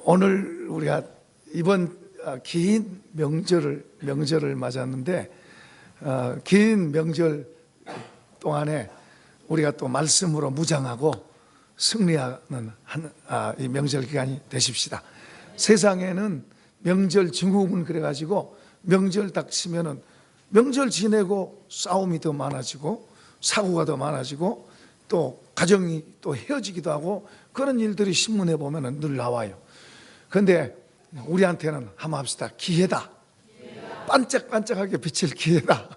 오늘 우리가 이번 긴 명절을 맞았는데 긴 명절 동안에 우리가 또 말씀으로 무장하고 승리하는 이 명절 기간이 되십시다. 세상에는 명절 증후군 그래가지고 명절 닥치면은 명절 지내고 싸움이 더 많아지고 사고가 더 많아지고 또 가정이 또 헤어지기도 하고 그런 일들이 신문에 보면은 늘 나와요. 그런데 우리한테는 한번 합시다. 기회다. 반짝반짝하게 비칠 기회다.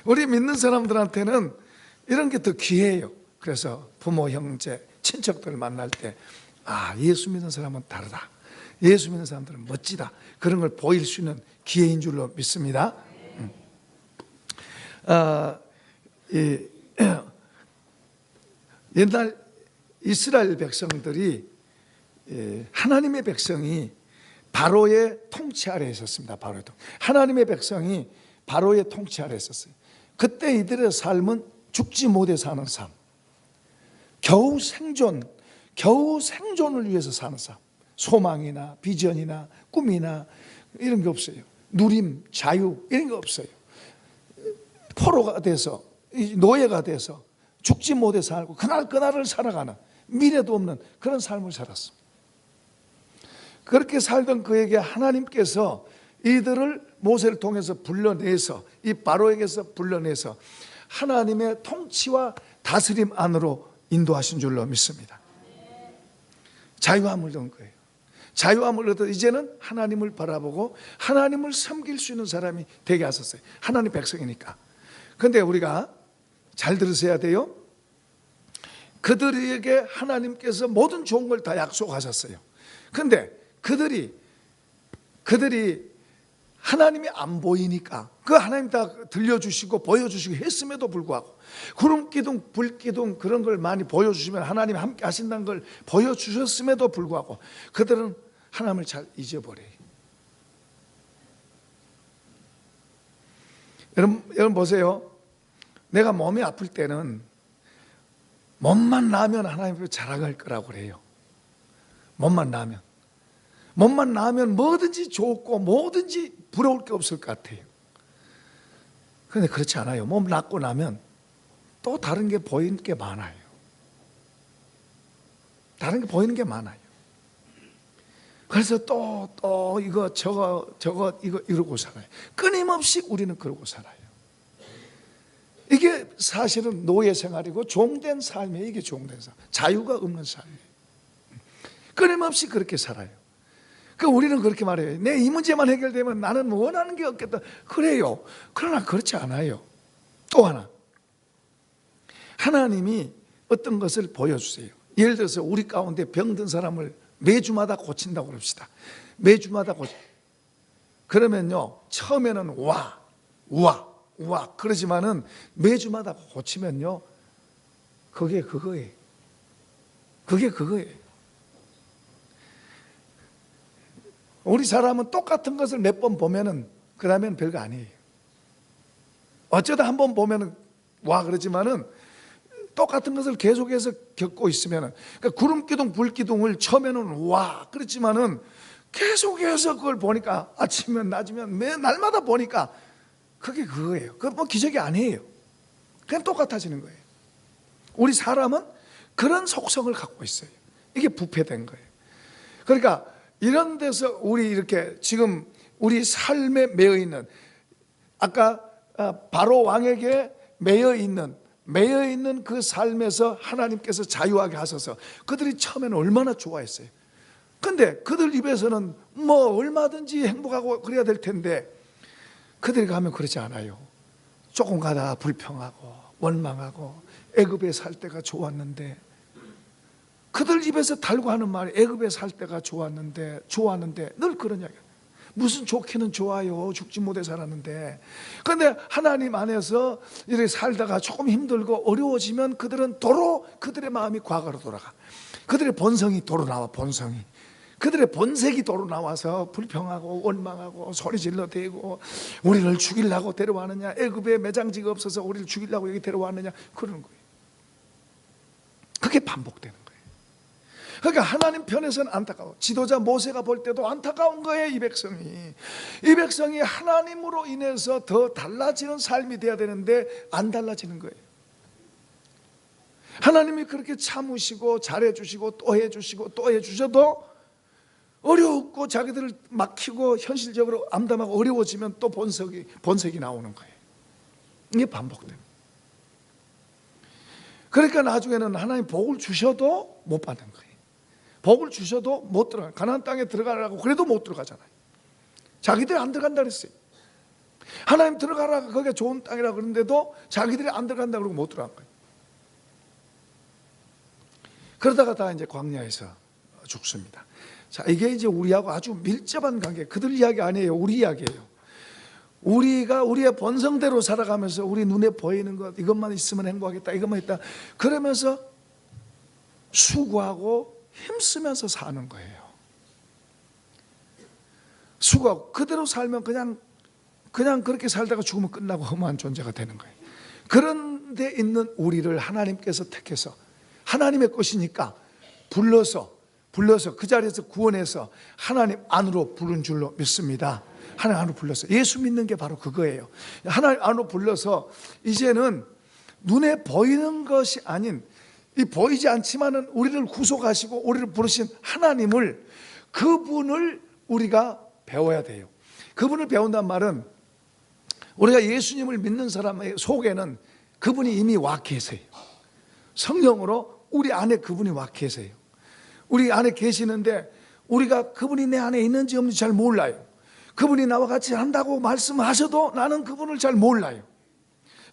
우리 믿는 사람들한테는 이런 게 더 기회예요. 그래서 부모, 형제, 친척들을 만날 때 예수 믿는 사람은 다르다. 예수 믿는 사람들은 멋지다. 그런 걸 보일 수 있는 기회인 줄로 믿습니다. 옛날 이스라엘 백성들이 하나님의 백성이 바로의 통치 아래에 있었습니다. 하나님의 백성이 바로의 통치 아래에 있었어요. 그때 이들의 삶은 죽지 못해 사는 삶, 겨우 생존을 위해서 사는 삶. 소망이나 비전이나 꿈이나 이런 게 없어요. 누림, 자유 이런 게 없어요. 포로가 돼서 노예가 돼서 죽지 못해 살고 그날을 살아가는 미래도 없는 그런 삶을 살았습니다. 그렇게 살던 그에게 하나님께서 이들을 모세를 통해서 불러내서 이 바로에게서 불러내서 하나님의 통치와 다스림 안으로 인도하신 줄로 믿습니다. 자유함을 얻은 거예요. 자유함을 얻어 이제는 하나님을 바라보고 하나님을 섬길 수 있는 사람이 되게 하셨어요. 하나님 백성이니까. 그런데 우리가 잘 들으셔야 돼요. 그들에게 하나님께서 모든 좋은 걸 다 약속하셨어요. 그런데 그들이 하나님이 안 보이니까 그 하나님 다 들려주시고 보여주시고 했음에도 불구하고 구름기둥 불기둥 그런 걸 많이 보여주시면 하나님이 함께 하신다는 걸 보여주셨음에도 불구하고 그들은 하나님을 잘 잊어버려요. 여러분 보세요. 내가 몸이 아플 때는 몸만 나으면 하나님 앞에 자랑할 거라고 그래요. 몸만 나으면 뭐든지 좋고 뭐든지 부러울 게 없을 것 같아요. 그런데 그렇지 않아요. 몸 낫고 나면 또 다른 게 보이는 게 많아요. 그래서 또 이거 저거 이거 이러고 살아요. 끊임없이 우리는 그러고 살아요. 이게 사실은 노예 생활이고 종된 삶이에요. 이게 종된 삶, 자유가 없는 삶이에요. 끊임없이 그렇게 살아요. 우리는 그렇게 말해요. 내 이 문제만 해결되면 나는 원하는 게 없겠다. 그래요. 그러나 그렇지 않아요. 또 하나, 하나님이 어떤 것을 보여주세요. 예를 들어서 우리 가운데 병든 사람을 매주마다 고친다고 그럽시다. 매주마다 그러면요, 처음에는 와 그러지만은 매주마다 고치면요, 그게 그거예요. 우리 사람은 똑같은 것을 몇 번 보면은 그 다음에는 별거 아니에요. 어쩌다 한 번 보면은 와 그러지만은 똑같은 것을 계속해서 겪고 있으면은, 그러니까 구름기둥 불기둥을 처음에는 와 그렇지만은 계속해서 그걸 보니까 아침이면 낮이면 매 날마다 보니까 그게 그거예요. 그건 뭐 기적이 아니에요. 그냥 똑같아지는 거예요. 우리 사람은 그런 속성을 갖고 있어요. 이게 부패된 거예요. 그러니까 이런 데서 우리 이렇게 지금 우리 삶에 매여 있는, 아까 바로 왕에게 매여 있는 그 삶에서 하나님께서 자유하게 하셔서 그들이 처음에는 얼마나 좋아했어요. 근데 그들 입에서는 뭐 얼마든지 행복하고 그래야 될 텐데 그들이 가면 그렇지 않아요. 조금 가다가 불평하고 원망하고 애굽에 살 때가 좋았는데, 그들 입에서 달고 하는 말이 애굽에 살 때가 좋았는데 늘 그런 이야기야. 무슨 좋기는 좋아요. 죽지 못해 살았는데. 그런데 하나님 안에서 이렇게 살다가 조금 힘들고 어려워지면 그들은 도로 그들의 마음이 과거로 돌아가. 그들의 본성이 도로 나와. 그들의 본색이 도로 나와서 불평하고 원망하고 소리 질러대고 우리를 죽이려고 데려왔느냐, 애굽에 매장지가 없어서 우리를 죽이려고 여기 데려왔느냐, 그러는 거예요. 그게 반복되는 거예요. 그러니까 하나님 편에서는 안타까워. 지도자 모세가 볼 때도 안타까운 거예요. 이 백성이 하나님으로 인해서 더 달라지는 삶이 돼야 되는데 안 달라지는 거예요. 하나님이 그렇게 참으시고 잘해주시고 또 해주시고 또 해주셔도 어려웠고 자기들을 막히고 현실적으로 암담하고 어려워지면 또 본색이 나오는 거예요. 이게 반복돼요. 그러니까 나중에는 하나님 복을 주셔도 못 받는 거예요. 복을 주셔도 못 들어가요. 가나안 땅에 들어가라고 그래도 못 들어가잖아요. 자기들이 안 들어간다 그랬어요. 하나님 들어가라, 거기가 좋은 땅이라 그러는데도 자기들이 안 들어간다 그러고 못 들어간 거예요. 그러다가 다 이제 광야에서 죽습니다. 자, 이게 이제 우리하고 아주 밀접한 관계. 그들 이야기 아니에요. 우리 이야기예요. 우리가 우리의 본성대로 살아가면서 우리 눈에 보이는 것, 이것만 있으면 행복하겠다, 이것만 있다 그러면서 수고하고 힘쓰면서 사는 거예요. 수고하고 그대로 살면 그냥 그렇게 살다가 죽으면 끝나고 허무한 존재가 되는 거예요. 그런 데 있는 우리를 하나님께서 택해서 하나님의 것이니까 불러서 그 자리에서 구원해서 하나님 안으로 부른 줄로 믿습니다. 하나님 안으로 불러서 예수 믿는 게 바로 그거예요. 하나님 안으로 불러서 이제는 눈에 보이는 것이 아닌, 이 보이지 않지만은 우리를 구속하시고 우리를 부르신 하나님을, 그분을 우리가 배워야 돼요. 그분을 배운단 말은 우리가 예수님을 믿는 사람의 속에는 그분이 이미 와 계세요. 성령으로 우리 안에 그분이 와 계세요. 우리 안에 계시는데 우리가 그분이 내 안에 있는지 없는지 잘 몰라요. 그분이 나와 같이 한다고 말씀하셔도 나는 그분을 잘 몰라요.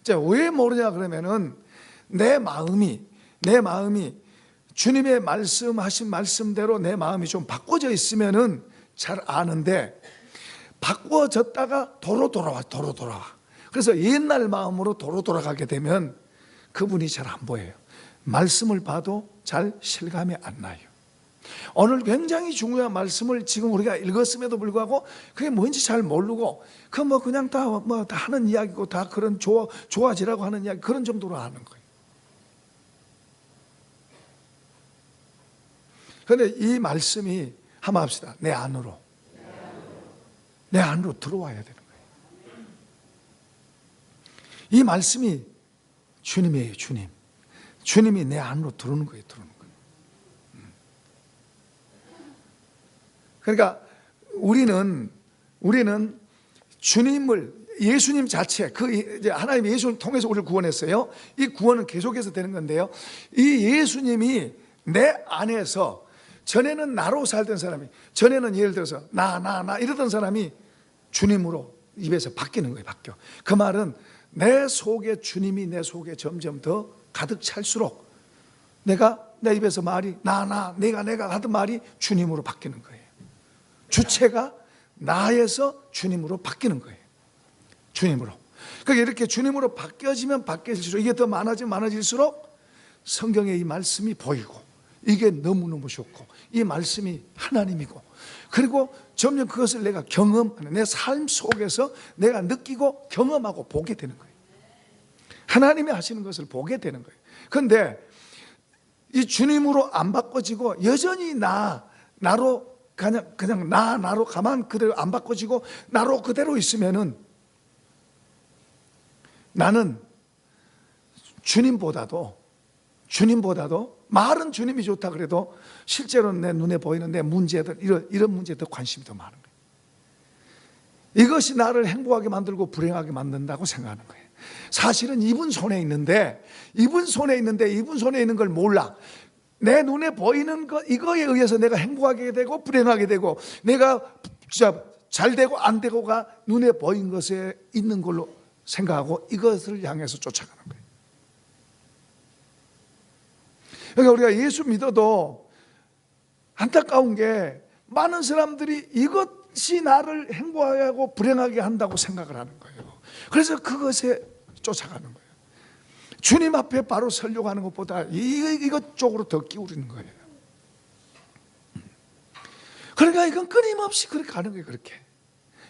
자, 왜 모르냐 그러면은 내 마음이 주님의 말씀하신 말씀대로 내 마음이 좀 바꿔져 있으면은 잘 아는데, 바꿔졌다가 도로 돌아와. 그래서 옛날 마음으로 도로 돌아가게 되면 그분이 잘 안 보여요. 말씀을 봐도 잘 실감이 안 나요. 오늘 굉장히 중요한 말씀을 지금 우리가 읽었음에도 불구하고 그게 뭔지 잘 모르고 그냥 다 하는 이야기고 다 그런 좋아지라고 하는 이야기, 그런 정도로 아는 거예요. 그런데 이 말씀이 한번 합시다. 내 안으로 들어와야 되는 거예요. 이 말씀이 주님이에요. 주님이 내 안으로 들어오는 거예요. 그러니까 우리는 주님을, 예수님 자체, 이제 하나님 예수를 통해서 우리를 구원했어요. 이 구원은 계속해서 되는 건데요. 이 예수님이 내 안에서, 전에는 나로 살던 사람이, 전에는 예를 들어서 나 이러던 사람이 주님으로 입에서 바뀌는 거예요. 바뀌어. 그 말은 내 속에 주님이 내 속에 점점 더 가득 찰수록 내 입에서 말이 내가 하던 말이 주님으로 바뀌는 거예요. 주체가 나에서 주님으로 바뀌는 거예요. 주님으로. 그러니까 이렇게 주님으로 바뀌어지면 바뀌어질수록, 이게 더 많아질수록 성경의 이 말씀이 보이고, 이게 너무너무 좋고, 이 말씀이 하나님이고, 그리고 점점 그것을 내가 경험하는, 내 삶 속에서 내가 느끼고 경험하고 보게 되는 거예요. 하나님이 하시는 것을 보게 되는 거예요. 그런데 이 주님으로 안 바꿔지고 여전히 나로 그냥 나로 가만 그대로 안 바꿔지고 나로 그대로 있으면은 나는 주님보다도 말은 주님이 좋다 그래도 실제로는 내 눈에 보이는 내 문제들, 이런 문제에 더 관심이 더 많은 거예요. 이것이 나를 행복하게 만들고 불행하게 만든다고 생각하는 거예요. 사실은 이분 손에 있는데 이분 손에 있는 걸 몰라. 내 눈에 보이는 것, 이거에 의해서 내가 행복하게 되고 불행하게 되고, 내가 진짜 잘 되고 안 되고가 눈에 보인 것에 있는 걸로 생각하고 이것을 향해서 쫓아가는 거예요. 그러니까 우리가 예수 믿어도 안타까운 게, 많은 사람들이 이것이 나를 행복하게 하고 불행하게 한다고 생각을 하는 거예요. 그래서 그것에 쫓아가는 거예요. 주님 앞에 바로 서려고 하는 것보다 이것 쪽으로 더 기울이는 거예요. 그러니까 이건 끊임없이 그렇게 가는 거예요. 그렇게.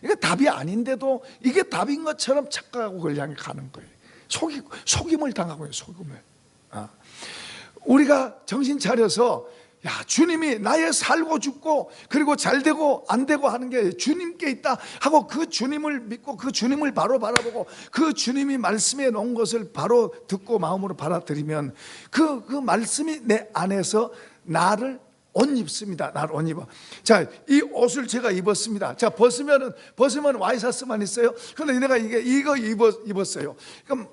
이게 답이 아닌데도 이게 답인 것처럼 착각하고 그걸 향해 가는 거예요. 속임을 당하고 있어요. 속임을. 우리가 정신 차려서 야, 주님이 나의 살고 죽고 그리고 잘 되고 안 되고 하는 게 주님께 있다 하고 그 주님을 믿고 그 주님을 바로 바라보고 그 주님이 말씀해 놓은 것을 바로 듣고 마음으로 받아들이면 그 말씀이 내 안에서 나를 옷 입습니다. 나를 옷 입어. 자, 이 옷을 제가 입었습니다. 자, 벗으면 와이셔츠만 있어요. 그런데 내가 이거 입었어요. 그럼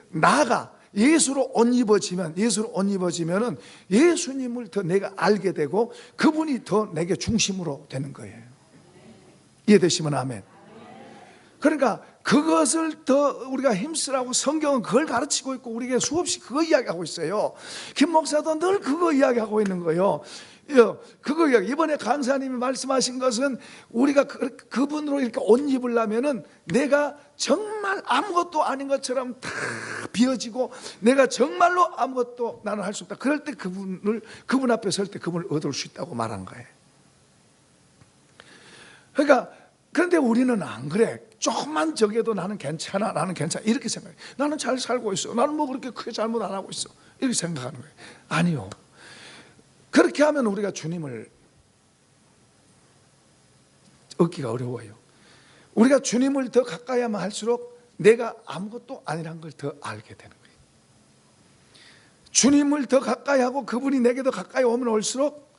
나가 예수로 옷 입어지면은 예수님을 더 내가 알게 되고 그분이 더 내게 중심으로 되는 거예요. 이해되시면 아멘. 그러니까 그것을 더 우리가 힘쓰라고 성경은 그걸 가르치고 있고 우리에게 수없이 그거 이야기하고 있어요. 김 목사도 늘 그거 이야기하고 있는 거예요. 그거 이야기. 이번에 강사님이 말씀하신 것은 우리가 그분으로 이렇게 옷 입으려면은 내가 정말 아무것도 아닌 것처럼 다 비어지고 내가 정말로 아무것도 나는 할 수 없다. 그럴 때 그분 앞에 설 때 그분을 얻을 수 있다고 말한 거예요. 그러니까 그런데 우리는 안 그래. 조금만 적여도 나는 괜찮아. 이렇게 생각해. 나는 잘 살고 있어. 나는 뭐 그렇게 크게 잘못 안 하고 있어. 이렇게 생각하는 거예요. 아니요. 그렇게 하면 우리가 주님을 얻기가 어려워요. 우리가 주님을 더 가까이 하면 할수록 내가 아무것도 아니란 걸 더 알게 되는 거예요. 주님을 더 가까이 하고 그분이 내게 더 가까이 오면 올수록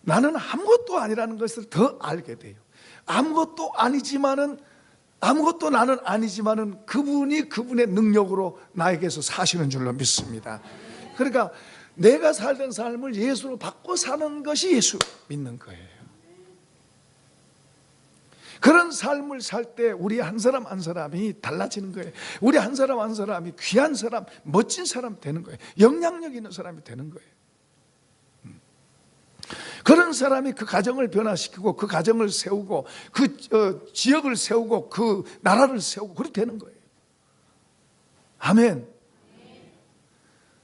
나는 아무것도 아니라는 것을 더 알게 돼요. 아무것도 나는 아니지만은 그분이 그분의 능력으로 나에게서 사시는 줄로 믿습니다. 그러니까 내가 살던 삶을 예수로 바꿔 사는 것이 예수 믿는 거예요. 그런 삶을 살 때 우리 한 사람 한 사람이 달라지는 거예요. 우리 한 사람 한 사람이 귀한 사람, 멋진 사람 되는 거예요. 영향력 있는 사람이 되는 거예요. 그런 사람이 그 가정을 변화시키고 그 가정을 세우고 그 지역을 세우고 그 나라를 세우고 그렇게 되는 거예요. 아멘.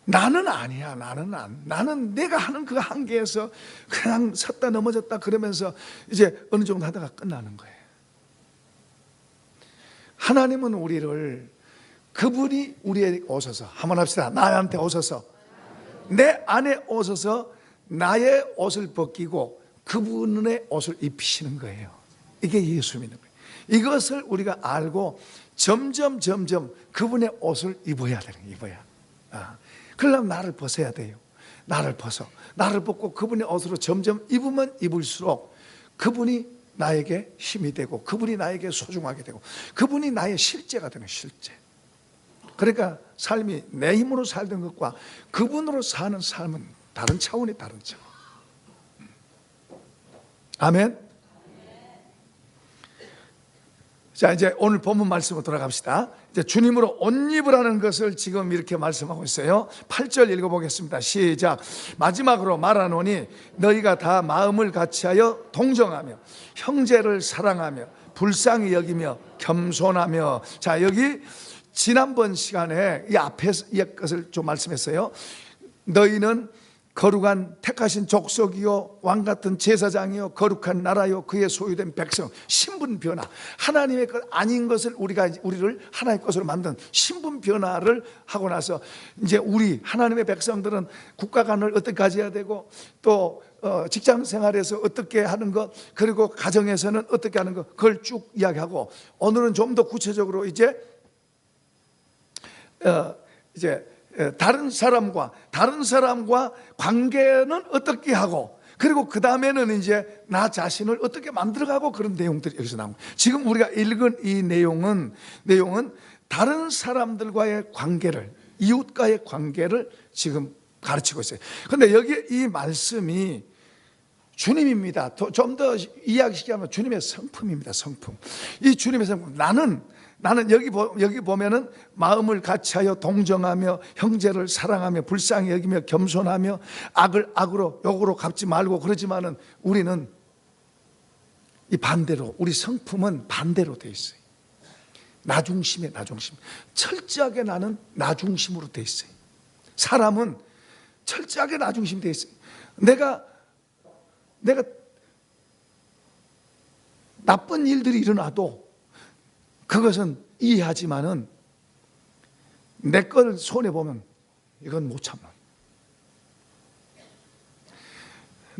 나는 아니야. 나는 내가 하는 그 한계에서 그냥 섰다 넘어졌다 그러면서 이제 어느 정도 하다가 끝나는 거예요. 하나님은 우리를 그분이 우리에게 오셔서 한번 합시다. 나한테 오셔서 내 안에 오셔서 나의 옷을 벗기고 그분의 옷을 입히시는 거예요. 이게 예수 믿는 거예요. 이것을 우리가 알고 점점 그분의 옷을 입어야 되는 거예요. 입어야. 그러려면 나를 벗어야 돼요. 나를 벗고 그분의 옷으로 점점 입으면 입을수록 그분이 나에게 힘이 되고 그분이 나에게 소중하게 되고 그분이 나의 실제가 되는 실제. 그러니까 삶이 내 힘으로 살던 것과 그분으로 사는 삶은 다른 차원이 다른 차원. 아멘. 자, 이제 오늘 본문 말씀으로 돌아갑시다. 이제 주님으로 옷 입으라는 것을 지금 이렇게 말씀하고 있어요. 8절 읽어보겠습니다. 시작. 마지막으로 말하노니 너희가 다 마음을 같이하여 동정하며 형제를 사랑하며 불쌍히 여기며 겸손하며. 자, 여기 지난번 시간에 이 앞에서 이 것을 좀 말씀했어요. 너희는 거룩한 택하신 족속이요 왕같은 제사장이요 거룩한 나라요 그의 소유된 백성. 신분 변화. 하나님의 것 아닌 것을 우리를 하나님의 것으로 만든 신분 변화를 하고 나서 이제 우리 하나님의 백성들은 국가관을 어떻게 가져야 되고 또 직장 생활에서 어떻게 하는 것, 그리고 가정에서는 어떻게 하는 것, 그걸 쭉 이야기하고 오늘은 좀 더 구체적으로 이제 다른 사람과 관계는 어떻게 하고, 그리고 그 다음에는 이제 나 자신을 어떻게 만들어가고, 그런 내용들이 여기서 나옵니다. 지금 우리가 읽은 이 내용은 다른 사람들과의 관계를, 이웃과의 관계를 지금 가르치고 있어요. 그런데 여기 이 말씀이 주님입니다. 좀 더 이야기시키면 주님의 성품입니다. 성품. 이 주님의 성품. 나는 여기 보면은 마음을 같이하여 동정하며 형제를 사랑하며 불쌍히 여기며 겸손하며 악을 악으로 욕으로 갚지 말고, 그러지만은 우리는 이 반대로, 우리 성품은 반대로 돼 있어요. 나 중심에 철저하게 나는 나 중심으로 돼 있어요. 사람은 철저하게 나 중심이 돼 있어요. 내가 나쁜 일들이 일어나도 그것은 이해하지만은 내 걸 손해보면 이건 못 참아.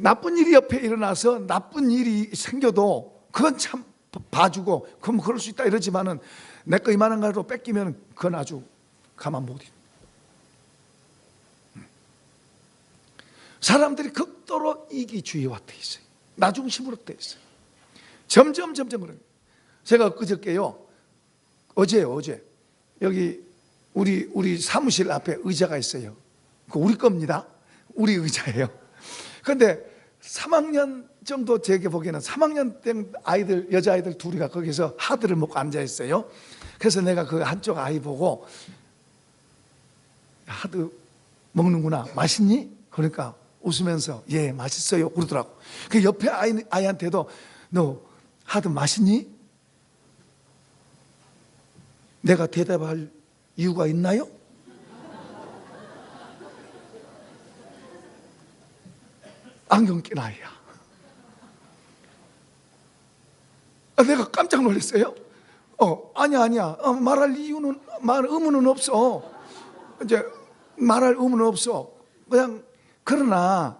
나쁜 일이 옆에 일어나서 나쁜 일이 생겨도 그건 참 봐주고 그럼 그럴 수 있다 이러지만은 내 거 이만한 거라도 뺏기면 그건 아주 가만 못 있어. 사람들이 극도로 이기주의화 돼 있어요. 나 중심으로 돼 있어요. 점점 그래요. 제가 그저께요, 어제 여기 우리 사무실 앞에 의자가 있어요. 그 우리 겁니다. 우리 의자예요. 그런데 3학년 정도 제게 보기에는 3학년 된 아이들, 여자아이들 둘이가 거기서 하드를 먹고 앉아 있어요. 그래서 내가 그 한쪽 아이 보고 하드 먹는구나, 맛있니? 그러니까 웃으면서 예 맛있어요 그러더라고. 그 옆에 아이한테도 너 하드 맛있니? 내가 대답할 이유가 있나요? 안경 낀 아이야. 내가 깜짝 놀랐어요. 아니야. 말할 이유는, 의무는 없어. 이제 말할 의무는 없어. 그냥 그러나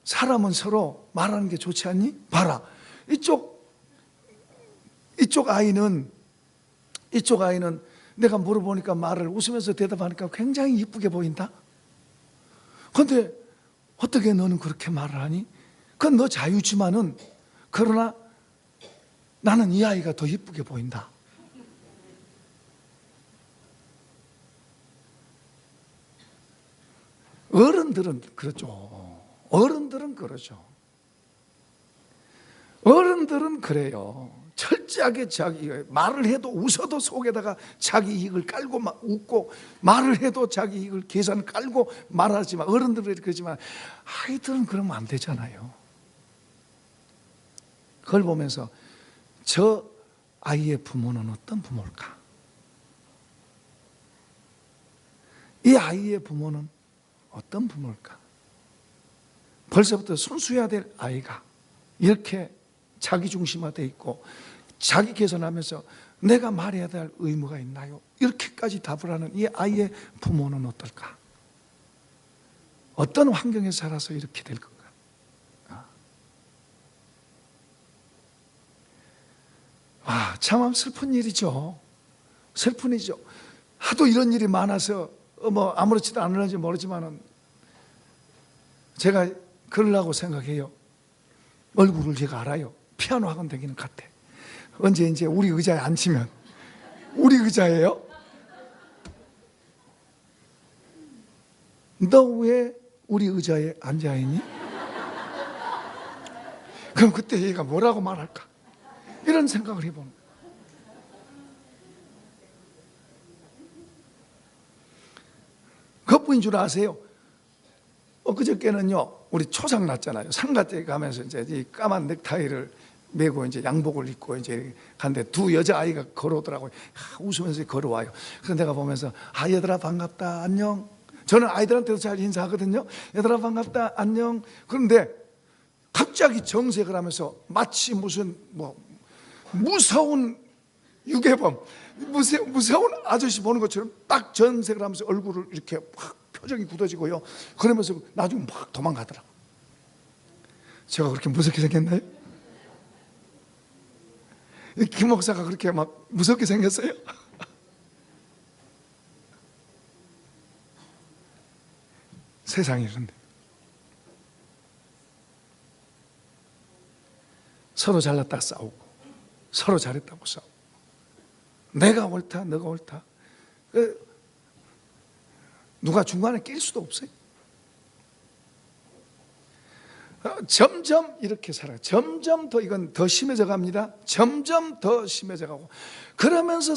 사람은 서로 말하는 게 좋지 않니? 봐라. 이쪽 아이는 내가 물어보니까 말을 웃으면서 대답하니까 굉장히 이쁘게 보인다. 그런데 어떻게 너는 그렇게 말을 하니? 그건 너 자유지만은 그러나 나는 이 아이가 더 이쁘게 보인다. 어른들은 그렇죠. 어른들은 그래요. 철저하게 자기 말을 해도 웃어도 속에다가 자기 이익을 깔고 막 웃고, 말을 해도 자기 이익을 계산 깔고 말하지만, 어른들은 그러지만 아이들은 그러면 안 되잖아요. 그걸 보면서 저 아이의 부모는 어떤 부모일까? 이 아이의 부모는 어떤 부모일까? 벌써부터 순수해야 될 아이가 이렇게 자기중심화되어 있고 자기 개선하면서 내가 말해야 될 의무가 있나요? 이렇게까지 답을 하는 이 아이의 부모는 어떨까? 어떤 환경에 살아서 이렇게 될 건가? 참 슬픈 일이죠. 슬픈 일이죠. 하도 이런 일이 많아서 아무렇지도 않을지 모르지만은 제가 그러려고 생각해요. 얼굴을 제가 알아요. 피아노 학원 다니는 것 같아. 언제 이제 우리 의자에 앉히면 우리 의자예요? 너 왜 우리 의자에 앉아있니? 그럼 그때 얘가 뭐라고 말할까? 이런 생각을 해보는 거예요. 그뿐인 줄 아세요? 그저께는요, 우리 초상 났잖아요. 상가댁에 가면서 이제 이 까만 넥타이를 메고 이제 양복을 입고 이제 갔는데 두 여자아이가 걸어오더라고요. 웃으면서 걸어와요. 그래서 내가 보면서 얘들아 반갑다 안녕. 저는 아이들한테도 잘 인사하거든요. 얘들아 반갑다 안녕. 그런데 갑자기 정색을 하면서 마치 무슨 무서운 유괴범, 무서운 아저씨 보는 것처럼 딱 전색을 하면서 얼굴을 이렇게 확 표정이 굳어지고요. 그러면서 나중에 막 도망가더라고요. 제가 그렇게 무섭게 생겼나요? 김 목사가 그렇게 막 무섭게 생겼어요? 세상이 이런데 서로 잘났다 싸우고 서로 잘했다고 싸우고 내가 옳다 너가 옳다, 누가 중간에 낄 수도 없어요. 점점 이렇게 살아요. 점점 더 이건 더 심해져 갑니다. 점점 더 심해져 가고 그러면서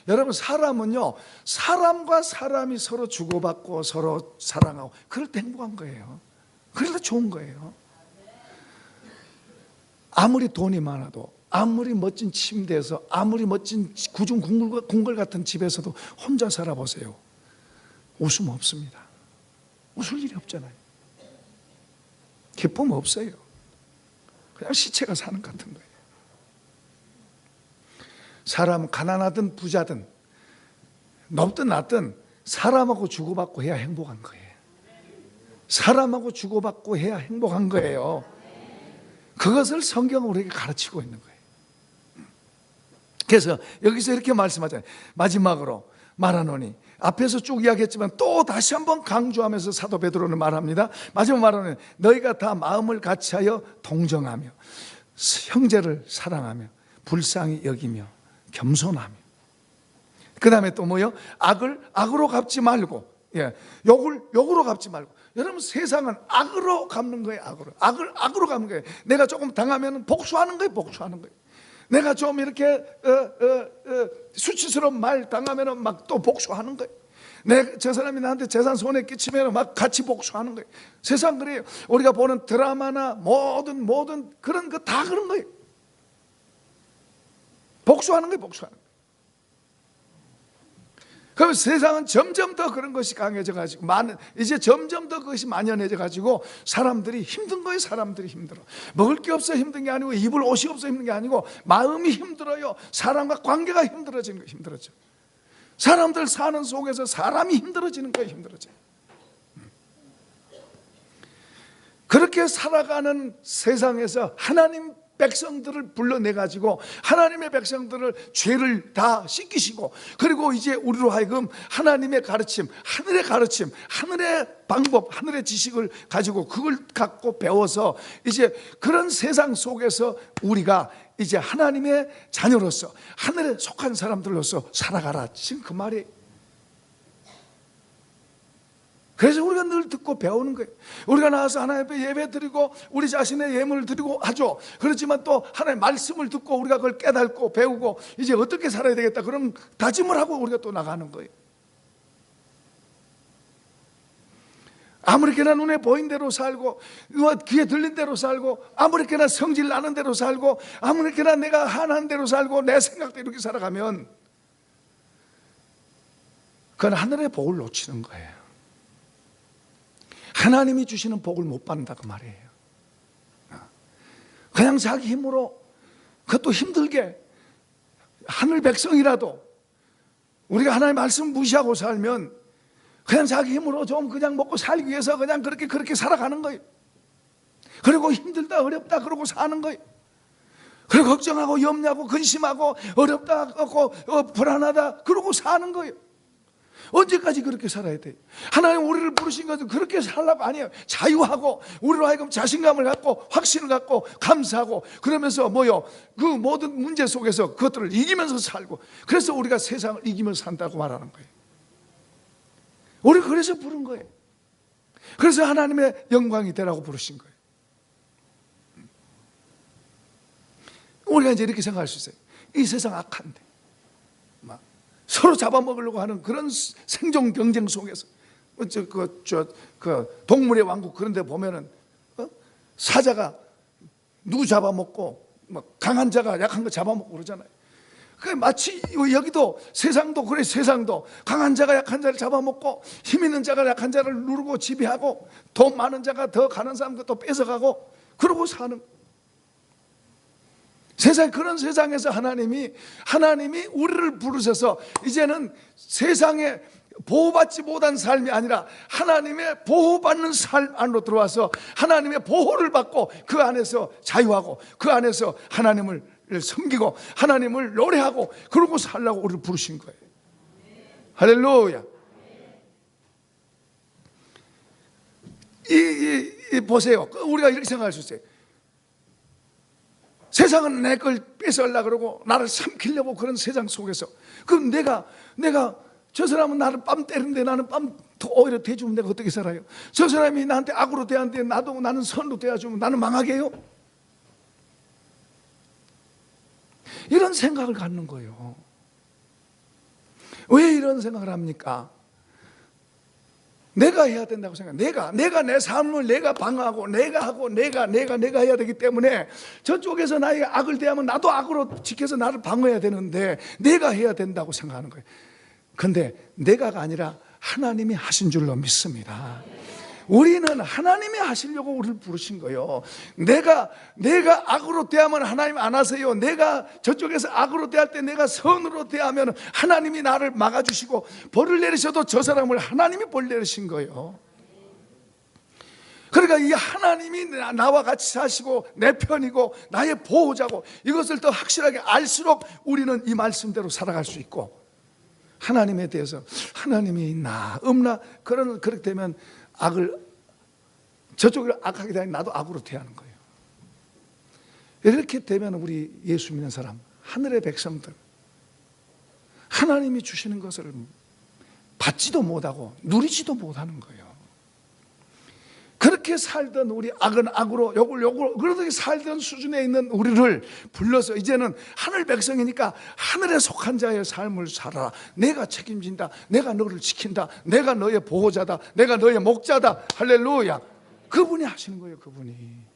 여러분 사람은요, 사람과 사람이 서로 주고받고 서로 사랑하고 그럴 때 행복한 거예요. 그럴 때 좋은 거예요. 아무리 돈이 많아도, 아무리 멋진 침대에서, 아무리 멋진 구중 궁궐 같은 집에서도 혼자 살아보세요. 웃음 없습니다. 웃을 일이 없잖아요. 기쁨 없어요. 그냥 시체가 사는 것 같은 거예요. 사람은 가난하든 부자든 높든 낮든 사람하고 주고받고 해야 행복한 거예요. 사람하고 주고받고 해야 행복한 거예요. 그것을 성경은 우리에게 가르치고 있는 거예요. 그래서 여기서 이렇게 말씀하잖아요. 마지막으로 말하노니, 앞에서 쭉 이야기했지만 또 다시 한번 강조하면서 사도 베드로는 말합니다. 마지막 말하는, 너희가 다 마음을 같이하여 동정하며 형제를 사랑하며 불쌍히 여기며 겸손하며, 그 다음에 또 뭐요? 악을 악으로 갚지 말고, 욕을 욕으로 갚지 말고. 여러분, 세상은 악으로 갚는 거예요. 악을 악으로 갚는 거예요. 내가 조금 당하면 복수하는 거예요. 복수하는 거예요. 내가 좀 이렇게 수치스러운 말 당하면 막 또 복수하는 거예요. 저 사람이 나한테 재산 손해 끼치면 막 같이 복수하는 거예요. 세상 그래요. 우리가 보는 드라마나 모든 그런 거 다 그런 거예요. 복수하는 거예요. 복수하는 거예요. 그럼 세상은 점점 더 그런 것이 강해져 가지고, 이제 점점 더 그것이 만연해져 가지고 사람들이 힘든 거예요. 사람들이 힘들어. 먹을 게 없어 힘든 게 아니고, 입을 옷이 없어 힘든 게 아니고, 마음이 힘들어요. 사람과 관계가 힘들어지는 거예요. 힘들어져. 사람들 사는 속에서 사람이 힘들어지는 거예요. 힘들어져. 그렇게 살아가는 세상에서 하나님 백성들을 불러내가지고 하나님의 백성들을 죄를 다 씻기시고, 그리고 이제 우리로 하여금 하나님의 가르침, 하늘의 가르침, 하늘의 방법, 하늘의 지식을 가지고 그걸 갖고 배워서 이제 그런 세상 속에서 우리가 이제 하나님의 자녀로서, 하늘에 속한 사람들로서 살아가라. 지금 그 말이. 그래서 우리가 늘 듣고 배우는 거예요. 우리가 나와서 하나님 앞에 예배 드리고 우리 자신의 예물을 드리고 하죠. 그렇지만 또 하나님의 말씀을 듣고 우리가 그걸 깨닫고 배우고 이제 어떻게 살아야 되겠다, 그런 다짐을 하고 우리가 또 나가는 거예요. 아무렇게나 눈에 보인 대로 살고, 귀에 들린 대로 살고, 아무렇게나 성질 나는 대로 살고, 아무렇게나 내가 하는 대로 살고, 내 생각대로 이렇게 살아가면 그건 하늘의 복을 놓치는 거예요. 하나님이 주시는 복을 못 받는다, 그 말이에요. 그냥 자기 힘으로, 그것도 힘들게, 하늘 백성이라도 우리가 하나님의 말씀 무시하고 살면 그냥 자기 힘으로 좀 그냥 먹고 살기 위해서 그냥 그렇게 살아가는 거예요. 그리고 힘들다 어렵다 그러고 사는 거예요. 그리고 걱정하고 염려하고 근심하고 어렵다 불안하다 그러고 사는 거예요. 언제까지 그렇게 살아야 돼요? 하나님 우리를 부르신 것은 그렇게 살라고 아니에요. 자유하고 우리로 하여금 자신감을 갖고 확신을 갖고 감사하고, 그러면서 그 모든 문제 속에서 그것들을 이기면서 살고, 그래서 우리가 세상을 이기면서 산다고 말하는 거예요. 우리 그래서 부른 거예요. 그래서 하나님의 영광이 되라고 부르신 거예요. 우리가 이제 이렇게 생각할 수 있어요. 이 세상 악한데 서로 잡아먹으려고 하는 그런 생존 경쟁 속에서, 동물의 왕국 그런 데 보면은 사자가 누구 잡아먹고 강한 자가 약한 거 잡아먹고 그러잖아요. 그 마치 여기도 세상도 그래. 세상도 강한 자가 약한 자를 잡아먹고, 힘 있는 자가 약한 자를 누르고 지배하고, 돈 많은 자가 더 가는 사람도 또 뺏어가고 그러고 사는 세상. 그런 세상에서 하나님이 우리를 부르셔서 이제는 세상에 보호받지 못한 삶이 아니라 하나님의 보호받는 삶 안으로 들어와서 하나님의 보호를 받고 그 안에서 자유하고 그 안에서 하나님을 섬기고 하나님을 노래하고 그러고 살라고 우리를 부르신 거예요. 할렐루야. 보세요. 우리가 이렇게 생각할 수 있어요. 세상은 내 걸 뺏어가려고 그러고 나를 삼키려고 그런 세상 속에서, 그럼 내가 저 사람은 나를 뺨 때리는데 나는 뺨 오히려 대주면 내가 어떻게 살아요? 저 사람이 나한테 악으로 대하는데 나는 선으로 대해주면 나는 망하게 해요? 이런 생각을 갖는 거예요. 왜 이런 생각을 합니까? 내가 해야 된다고 생각해요. 내가 내 삶을 내가 방어하고 내가 하고 내가 해야 되기 때문에 저쪽에서 나에게 악을 대하면 나도 악으로 지켜서 나를 방어해야 되는데 내가 해야 된다고 생각하는 거예요. 그런데 내가가 아니라 하나님이 하신 줄로 믿습니다. 우리는 하나님이 하시려고 우리를 부르신 거예요. 내가 악으로 대하면 하나님 안 하세요. 내가 저쪽에서 악으로 대할 때 내가 선으로 대하면 하나님이 나를 막아주시고, 벌을 내리셔도 저 사람을 하나님이 벌 내리신 거예요. 그러니까 이 하나님이 나와 같이 사시고 내 편이고 나의 보호자고 이것을 더 확실하게 알수록 우리는 이 말씀대로 살아갈 수 있고, 하나님에 대해서 하나님이 있나 없나 그렇게 되면 저쪽을 악하게 되니 나도 악으로 대하는 거예요. 이렇게 되면 우리 예수 믿는 사람, 하늘의 백성들, 하나님이 주시는 것을 받지도 못하고 누리지도 못하는 거예요. 그렇게 살던 우리 악은 악으로 욕을 그렇게 살던 수준에 있는 우리를 불러서 이제는 하늘 백성이니까 하늘에 속한 자의 삶을 살아라. 내가 책임진다. 내가 너를 지킨다. 내가 너의 보호자다. 내가 너의 목자다. 할렐루야. 그분이 하시는 거예요. 그분이.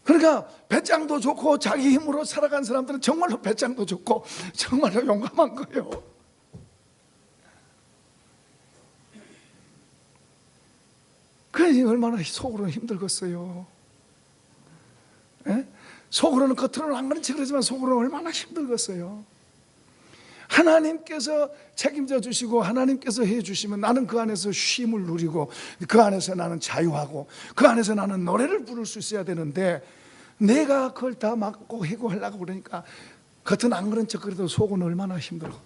그러니까 배짱도 좋고 자기 힘으로 살아간 사람들은 정말로 배짱도 좋고 정말로 용감한 거예요. 그러니 얼마나 속으로는 힘들겠어요. 에? 속으로는 겉으로는 안 그런 척 그러지만 속으로는 얼마나 힘들겠어요. 하나님께서 책임져 주시고 하나님께서 해 주시면 나는 그 안에서 쉼을 누리고 그 안에서 나는 자유하고 그 안에서 나는 노래를 부를 수 있어야 되는데, 내가 그걸 다 막고 해고하려고 그러니까 겉은 안 그런 척 그래도 속은 얼마나 힘들겠어요.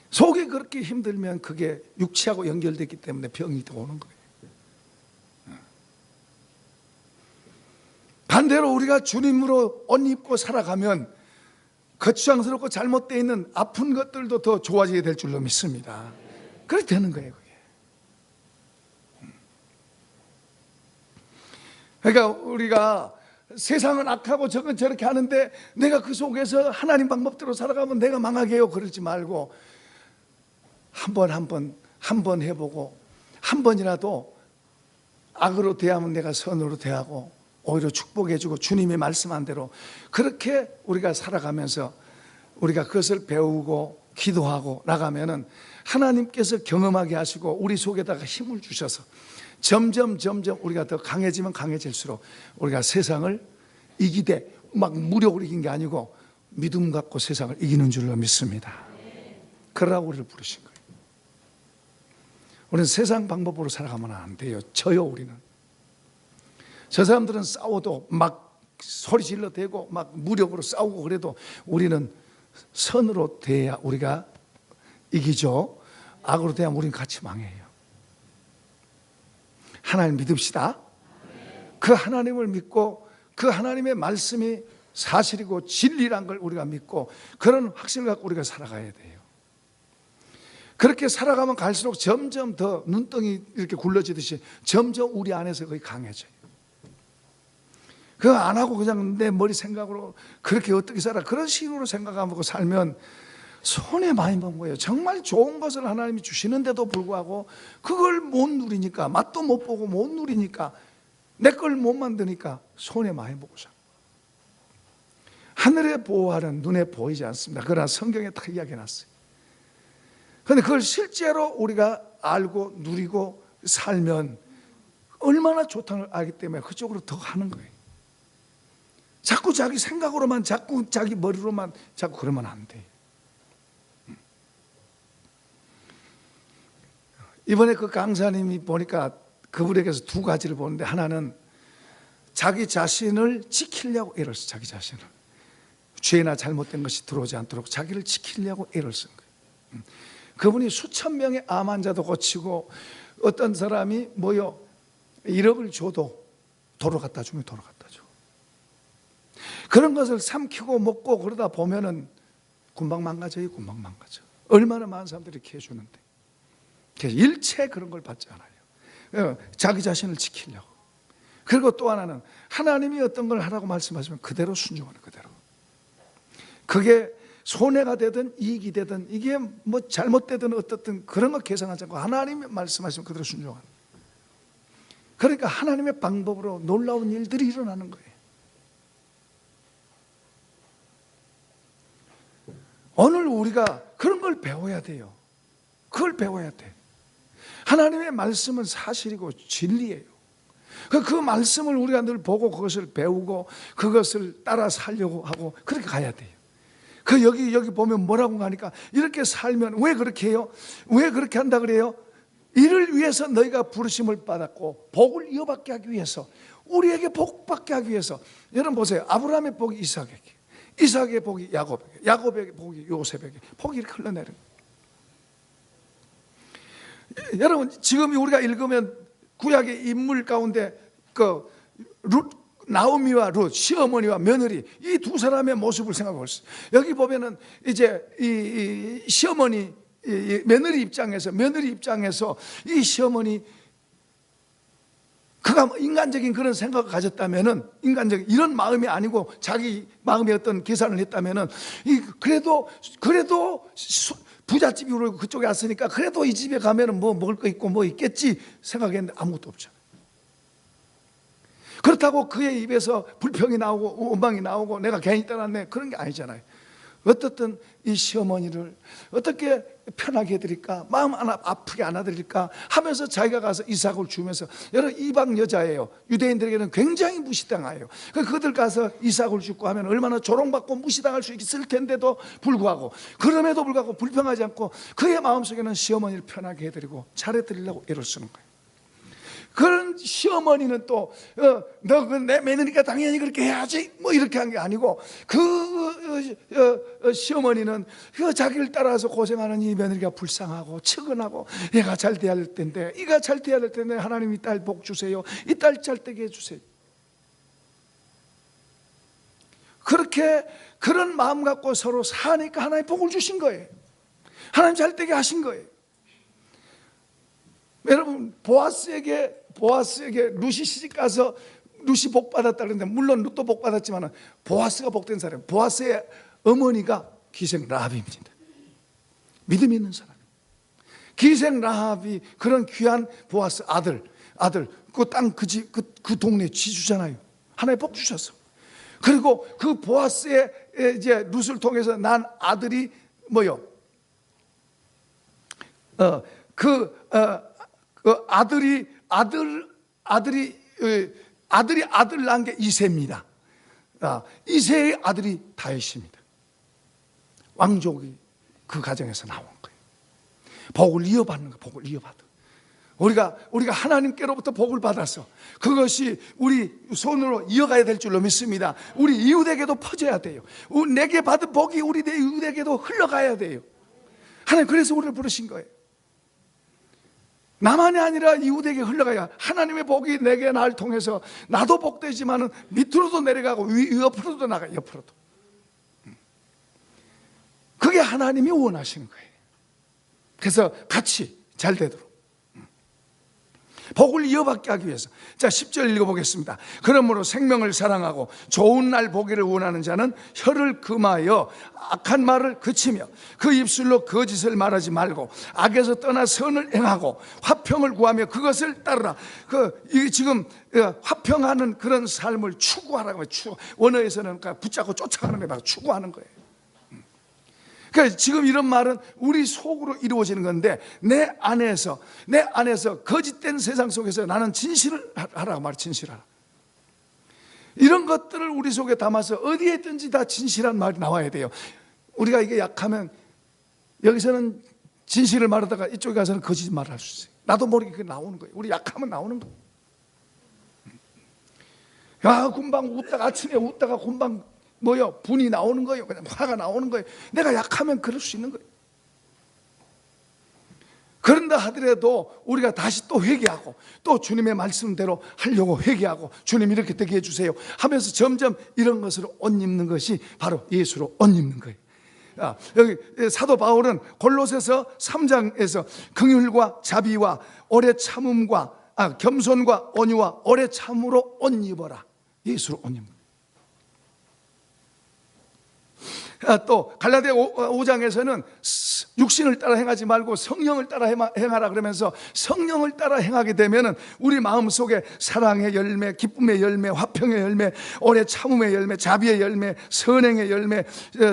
속이 그렇게 힘들면 그게 육체하고 연결되기 때문에 병이 또 오는 거예요. 반대로 우리가 주님으로 옷 입고 살아가면 거추장스럽고 잘못되어 있는 아픈 것들도 더 좋아지게 될 줄로 믿습니다. 그렇게 되는 거예요, 그게. 그러니까 우리가 세상은 악하고 저건 저렇게 하는데 내가 그 속에서 하나님 방법대로 살아가면 내가 망하게 해요, 그러지 말고 한 번 해보고 한 번이라도 악으로 대하면 내가 선으로 대하고 오히려 축복해주고 주님이 말씀한 대로 그렇게 우리가 살아가면서 우리가 그것을 배우고 기도하고 나가면은 하나님께서 경험하게 하시고 우리 속에다가 힘을 주셔서 점점 우리가 더 강해지면 강해질수록 우리가 세상을 이기되 막 무력으로 이긴 게 아니고 믿음 갖고 세상을 이기는 줄로 믿습니다. 그러라고 우리를 부르신 거예요. 우리는 세상 방법으로 살아가면 안 돼요. 져요, 우리는. 저 사람들은 싸워도 막 소리 질러 대고 막 무력으로 싸우고 그래도 우리는 선으로 대해야 우리가 이기죠. 악으로 대하면 우리는 같이 망해요. 하나님 믿읍시다. 그 하나님을 믿고 그 하나님의 말씀이 사실이고 진리란 걸 우리가 믿고 그런 확신을 갖고 우리가 살아가야 돼요. 그렇게 살아가면 갈수록 점점 더 눈덩이 이렇게 굴러지듯이 점점 우리 안에서 거의 강해져요. 그거 안 하고 그냥 내 머리 생각으로 그렇게 어떻게 살아 그런 식으로 생각하고 살면 손해 많이 본 거예요. 정말 좋은 것을 하나님이 주시는데도 불구하고 그걸 못 누리니까, 맛도 못 보고 못 누리니까, 내 걸 못 만드니까 손해 많이 보고 살. 하늘의 보호하는 눈에 보이지 않습니다. 그러나 성경에 다 이야기해놨어요. 그런데 그걸 실제로 우리가 알고 누리고 살면 얼마나 좋다는 걸 알기 때문에 그쪽으로 더 하는 거예요. 자꾸 자기 생각으로만, 자꾸 자기 머리로만 자꾸 그러면 안 돼요. 이번에 그 강사님이 보니까 그분에게서 두 가지를 보는데, 하나는 자기 자신을 지키려고 애를 써. 자기 자신을 죄나 잘못된 것이 들어오지 않도록 자기를 지키려고 애를 쓴 거예요. 그분이 수천 명의 암 환자도 고치고 어떤 사람이 1억을 줘도 도로 갖다 주면 도로 갖다 줘. 그런 것을 삼키고 먹고 그러다 보면은 금방 망가져요. 금방 망가져. 얼마나 많은 사람들이 이렇게 해주는데. 그래서 일체 그런 걸 받지 않아요. 자기 자신을 지키려고. 그리고 또 하나는 하나님이 어떤 걸 하라고 말씀하시면 그대로 순종하는, 그대로. 그게 손해가 되든 이익이 되든 이게 잘못되든 어떻든 그런 거 계산하지 않고 하나님이 말씀하시면 그대로 순종하는. 그러니까 하나님의 방법으로 놀라운 일들이 일어나는 거예요. 오늘 우리가 그런 걸 배워야 돼요. 그걸 배워야 돼. 하나님의 말씀은 사실이고 진리예요. 그 말씀을 우리가 늘 보고 그것을 배우고 그것을 따라 살려고 하고 그렇게 가야 돼요. 그 여기 보면 뭐라고 하니까 이렇게 살면 왜 그렇게 해요? 왜 그렇게 한다 그래요? 이를 위해서 너희가 부르심을 받았고 복을 이어받게 하기 위해서, 우리에게 복받게 하기 위해서. 여러분 보세요. 아브라함의 복이 이삭에게, 이삭의 복이 야곱에게, 야곱의 복이 요셉에게, 복이 이렇게 흘러내리는 거예요. 여러분 지금 우리가 읽으면 구약의 인물 가운데 그 나오미와 룻, 시어머니와 며느리, 이 두 사람의 모습을 생각해 보세요. 여기 보면은 이제 이 시어머니, 이 며느리 입장에서 이 시어머니, 그가 인간적인 그런 생각을 가졌다면은, 인간적인 이런 마음이 아니고 자기 마음의 어떤 계산을 했다면은, 그래도 부잣집으로 그쪽에 왔으니까 그래도 이 집에 가면은 뭐 먹을 거 있고 뭐 있겠지 생각했는데 아무것도 없잖아요. 그렇다고 그의 입에서 불평이 나오고 원망이 나오고 내가 괜히 떠났네, 그런 게 아니잖아요. 어떻든 이 시어머니를 어떻게 편하게 해드릴까, 마음 아프게 안 해드릴까 하면서 자기가 가서 이삭을 주면서, 여러분 이방 여자예요. 유대인들에게는 굉장히 무시당해요. 그들 가서 이삭을 주고 하면 얼마나 조롱받고 무시당할 수 있을 텐데도 불구하고, 그럼에도 불구하고 불평하지 않고 그의 마음속에는 시어머니를 편하게 해드리고 잘해드리려고 애를 쓰는 거예요. 그런 시어머니는 또 너 내 며느리가 당연히 그렇게 해야지 뭐 이렇게 한 게 아니고, 시어머니는 자기를 따라서 고생하는 이 며느리가 불쌍하고 측은하고, 얘가 잘 돼야 할 텐데, 이가 잘 돼야 할 텐데 하나님 이 딸 복 주세요, 이 딸 잘 되게 해주세요. 그렇게 그런 마음 갖고 서로 사니까 하나님 복을 주신 거예요. 하나님 잘 되게 하신 거예요. 여러분 보아스에게 룻이 시집가서 룻이 복 받았다 그러는데, 물론 룻도 복 받았지만 보아스가 복된 사람, 보아스의 어머니가 기생 라합입니다. 믿음 있는 사람, 기생 라합이 그런 귀한 보아스 아들 그 땅 그 동네 지주잖아요. 하나님 복 주셨어. 그리고 그 보아스의 이제 룻을 통해서 난 아들이 뭐요? 아들이 낳은 게 이새입니다. 이새의 아들이 다윗입니다. 왕족이 그 가정에서 나온 거예요. 복을 이어받는 거, 복을 이어받아. 우리가 하나님께로부터 복을 받아서 그것이 우리 손으로 이어가야 될 줄로 믿습니다. 우리 이웃에게도 퍼져야 돼요. 내게 받은 복이 우리 내 이웃에게도 흘러가야 돼요. 하나님 그래서 우리를 부르신 거예요. 나만이 아니라 이웃에게 흘러가야, 하나님의 복이 내게 날 통해서 나도 복되지만은 밑으로도 내려가고 옆으로도 나가요. 옆으로도. 그게 하나님이 원하시는 거예요. 그래서 같이 잘 되도록 복을 이어받게 하기 위해서. 자 10절 읽어보겠습니다. 그러므로 생명을 사랑하고 좋은 날 보기를 원하는 자는 혀를 금하여 악한 말을 그치며 그 입술로 거짓을 말하지 말고 악에서 떠나 선을 행하고 화평을 구하며 그것을 따르라. 지금 화평하는 그런 삶을 추구하라고 해요. 원어에서는 붙잡고 쫓아가는 거예요. 추구하는 거예요. 그러니까 지금 이런 말은 우리 속으로 이루어지는 건데, 내 안에서 거짓된 세상 속에서 나는 진실을 하라고 말이야. 진실하라. 이런 것들을 우리 속에 담아서 어디에 있든지 다 진실한 말이 나와야 돼요. 우리가 이게 약하면 여기서는 진실을 말하다가 이쪽에 가서는 거짓말을 할 수 있어요. 나도 모르게 그게 나오는 거예요. 우리 약하면 나오는 거예요. 금방 웃다가 아침에 웃다가 금방 분이 나오는 거예요. 그냥 화가 나오는 거예요. 내가 약하면 그럴 수 있는 거예요. 그런다 하더라도 우리가 다시 또 회개하고 또 주님의 말씀대로 하려고 회개하고, 주님 이렇게 되게 해주세요 하면서 점점 이런 것으로 옷 입는 것이 바로 예수로 옷 입는 거예요. 여기 사도 바울은 골로새서 3장에서 긍휼과 자비와 오래 참음과 겸손과 온유와 오래 참으로 옷 입어라. 예수로 옷 입는 거예요. 또 갈라디아 5장에서는 육신을 따라 행하지 말고 성령을 따라 행하라 그러면서, 성령을 따라 행하게 되면은 우리 마음속에 사랑의 열매, 기쁨의 열매, 화평의 열매, 오래 참음의 열매, 자비의 열매, 선행의 열매,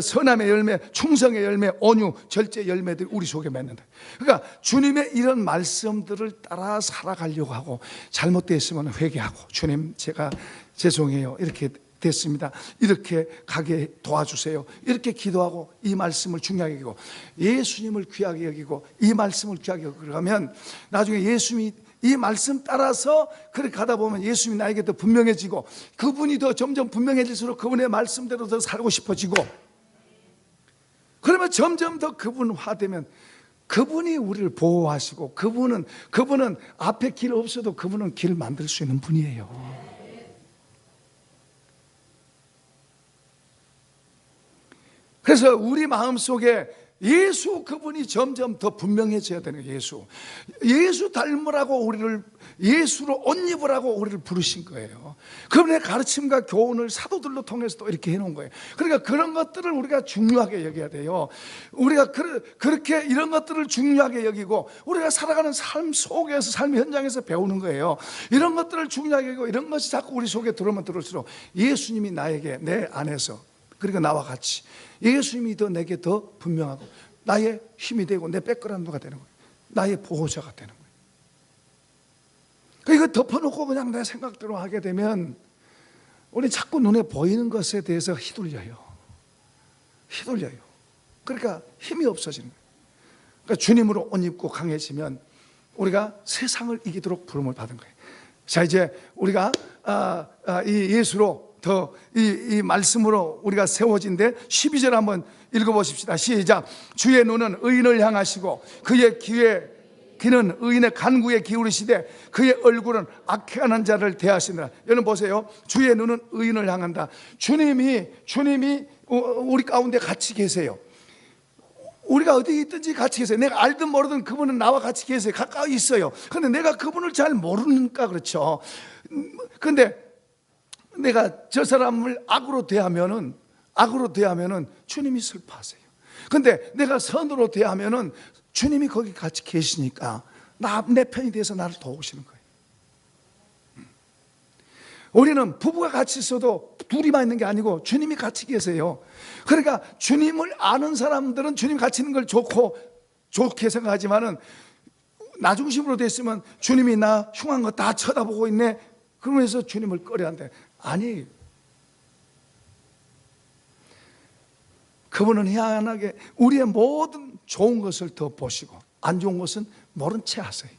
선함의 열매, 충성의 열매, 온유, 절제 열매들이 우리 속에 맺는다. 그러니까 주님의 이런 말씀들을 따라 살아가려고 하고, 잘못되었으면 회개하고 주님 제가 죄송해요 이렇게 됐습니다. 이렇게 가게 도와주세요. 이렇게 기도하고 이 말씀을 중요하게 여기고 예수님을 귀하게 여기고 이 말씀을 귀하게 여기고 그러면 나중에 예수님이 이 말씀 따라서 그렇게 가다 보면 예수님이 나에게 더 분명해지고 그분이 더 점점 분명해질수록 그분의 말씀대로 더 살고 싶어지고 그러면 점점 더 그분화되면 그분이 우리를 보호하시고 그분은 앞에 길 없어도 그분은 길 만들 수 있는 분이에요. 그래서 우리 마음속에 예수 그분이 점점 더 분명해져야 되는 거예요. 예수 닮으라고 우리를 예수로 옷 입으라고 우리를 부르신 거예요. 그분의 가르침과 교훈을 사도들로 통해서 또 이렇게 해놓은 거예요. 그러니까 그런 것들을 우리가 중요하게 여겨야 돼요. 우리가 그렇게 이런 것들을 중요하게 여기고 우리가 살아가는 삶 속에서 삶 현장에서 배우는 거예요. 이런 것들을 중요하게 여기고 이런 것이 자꾸 우리 속에 들어오면 들어올수록 예수님이 나에게 내 안에서 그리고 나와 같이 예수님이 더 내게 더 분명하고 나의 힘이 되고 내 백그라운드가 되는 거예요. 나의 보호자가 되는 거예요. 이거 덮어놓고 그냥 내 생각대로 하게 되면 우리 자꾸 눈에 보이는 것에 대해서 휘둘려요. 그러니까 힘이 없어지는 거예요. 그러니까 주님으로 옷 입고 강해지면 우리가 세상을 이기도록 부름을 받은 거예요. 자, 이제 우리가 이 예수로 더 이 말씀으로 우리가 세워진데 12절 한번 읽어보십시다. 시작. 주의 눈은 의인을 향하시고 그의 귀는 의인의 간구에 기울이시되 그의 얼굴은 악행하는 자를 대하시느라. 여러분 보세요. 주의 눈은 의인을 향한다. 주님이 우리 가운데 같이 계세요. 우리가 어디 있든지 같이 계세요. 내가 알든 모르든 그분은 나와 같이 계세요. 가까이 있어요. 그런데 내가 그분을 잘 모르니까 그렇죠. 그런데 내가 저 사람을 악으로 대하면은 주님이 슬퍼하세요. 근데 내가 선으로 대하면은 주님이 거기 같이 계시니까 내 편이 돼서 나를 도우시는 거예요. 우리는 부부가 같이 있어도 둘이만 있는 게 아니고 주님이 같이 계세요. 그러니까 주님을 아는 사람들은 주님 같이 있는 걸 좋게 생각하지만은 나 중심으로 됐으면 주님이 나 흉한 거 다 쳐다보고 있네. 그러면서 주님을 꺼려한대. 아니, 그분은 희한하게 우리의 모든 좋은 것을 더 보시고 안 좋은 것은 모른 채 하세요.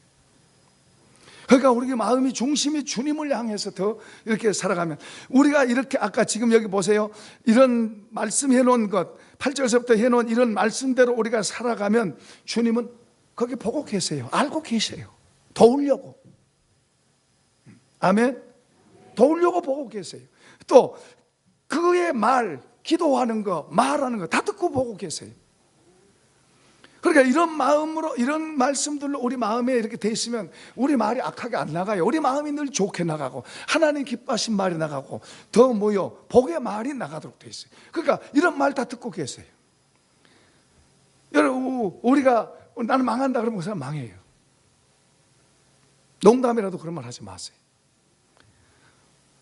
그러니까 우리의 마음이 중심이 주님을 향해서 더 이렇게 살아가면 우리가 이렇게 아까 지금 여기 보세요. 이런 말씀 해놓은 것 8절서부터 해놓은 이런 말씀대로 우리가 살아가면 주님은 거기 보고 계세요. 알고 계세요. 도우려고. 아멘. 도우려고 보고 계세요. 또 그의 말, 기도하는 거, 말하는 거 다 듣고 보고 계세요. 그러니까 이런 마음으로 이런 말씀들로 우리 마음에 이렇게 돼 있으면 우리 말이 악하게 안 나가요. 우리 마음이 늘 좋게 나가고 하나님 기뻐하신 말이 나가고 더 복의 말이 나가도록 돼 있어요. 그러니까 이런 말 다 듣고 계세요. 여러분 우리가 나는 망한다 그러면 그 사람 망해요. 농담이라도 그런 말 하지 마세요.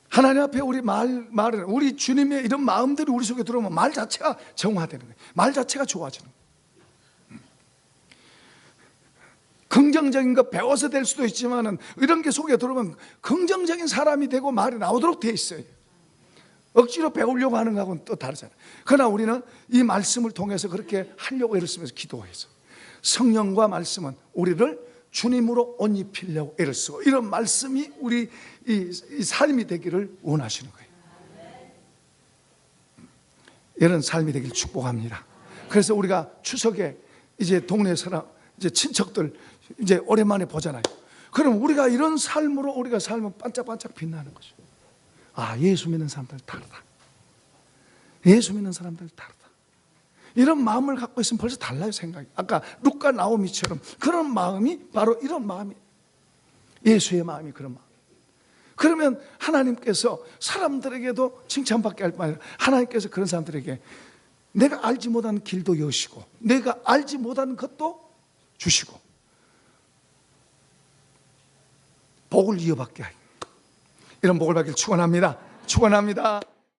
하나님 앞에 우리 말은 우리 주님의 이런 마음들이 우리 속에 들어오면 말 자체가 정화되는 거예요. 말 자체가 좋아지는 거예요. 긍정적인 거 배워서 될 수도 있지만 이런 게 속에 들어오면 긍정적인 사람이 되고 말이 나오도록 돼 있어요. 억지로 배우려고 하는 거하고는 또 다르잖아요. 그러나 우리는 이 말씀을 통해서 그렇게 하려고 애를 쓰면서 기도해서 성령과 말씀은 우리를 주님으로 옷 입히려고 애를 쓰고 이런 말씀이 우리 이 삶이 되기를 원하시는 거예요. 이런 삶이 되기를 축복합니다. 그래서 우리가 추석에 이제 동네 사람, 이제 친척들 이제 오랜만에 보잖아요. 그럼 우리가 이런 삶으로 우리가 살면 반짝반짝 빛나는 거죠. 아, 예수 믿는 사람들 다르다. 예수 믿는 사람들 다르다. 이런 마음을 갖고 있으면 벌써 달라요, 생각이. 아까 룻과 나오미처럼 그런 마음이 바로 이런 마음이 예수의 마음이 그런 마음. 그러면 하나님께서 사람들에게도 칭찬받게 할 뿐 아니라 하나님께서 그런 사람들에게 내가 알지 못한 길도 여시고 내가 알지 못한 것도 주시고 복을 이어받게 하고 이런 복을 받기를 축원합니다. 축원합니다.